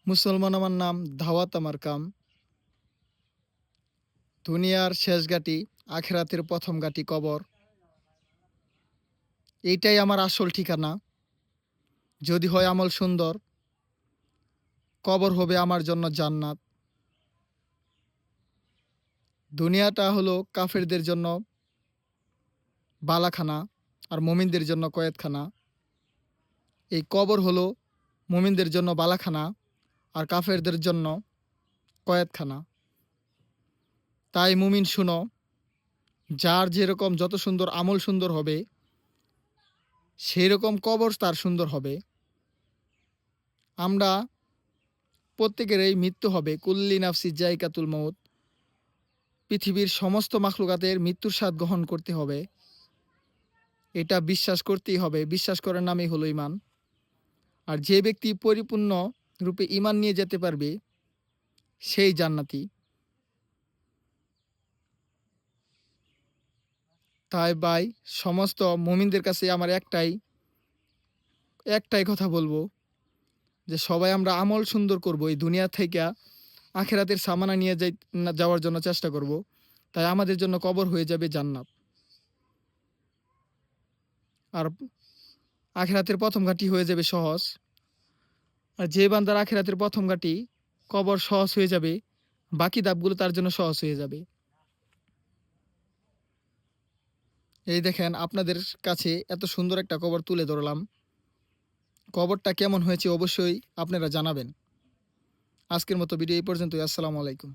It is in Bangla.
মুসলমান আমার নাম, ধাওয়াত আমার কাম। দুনিয়ার শেষ ঘাঁটি, আখেরাতের প্রথম ঘাঁটি কবর। এইটাই আমার আসল ঠিকানা। যদি হয় আমল সুন্দর, কবর হবে আমার জন্য জান্নাত। দুনিয়াটা হলো কাফেরদের জন্য বালাখানা, আর মুমিনদের জন্য কয়েদখানা। এই কবর হলো মুমিনদের জন্য বালাখানা, আর কাফেরদের জন্য কয়েদখানা। তাই মুমিন শুনো, যার যেরকম যত সুন্দর আমল সুন্দর হবে, সেই রকম কবর তার সুন্দর হবে। আমরা প্রত্যেকেরই মৃত্যু হবে। কুল্লি নাফসি জায়কাতুল মউত। পৃথিবীর সমস্ত মাখলুকাতের মৃত্যুর স্বাদ গ্রহণ করতে হবে। এটা বিশ্বাস করতেই হবে। বিশ্বাস করার নামই হলো ঈমান। আর যে ব্যক্তি পরিপূর্ণ রূপে ঈমান নিয়ে যেতে পারবে, সেই জান্নাতি। তাই ভাই, সমস্ত মুমিনদের কাছে আমার একটাই কথা বলবো, যে সবাই আমরা আমল সুন্দর করব। এই দুনিয়া থেকে আখেরাতের সামানা নিয়ে যাওয়ার জন্য চেষ্টা করব। তাই আমাদের জন্য কবর হয়ে যাবে জান্নাত। আর আখেরাতের প্রথম ঘাঁটি হয়ে যাবে সহজ। আর যে বান্দার আখেরাতের প্রথম ঘাঁটি কবর সহজ হয়ে যাবে, বাকি ধাপগুলো তার জন্য সহজ হয়ে যাবে। এই দেখেন, আপনাদের কাছে এত সুন্দর একটা কবর তুলে ধরলাম। কবরটা কেমন হয়েছে অবশ্যই আপনারা জানাবেন। আজকের মতো ভিডিও এই পর্যন্তই। আসসালামু আলাইকুম।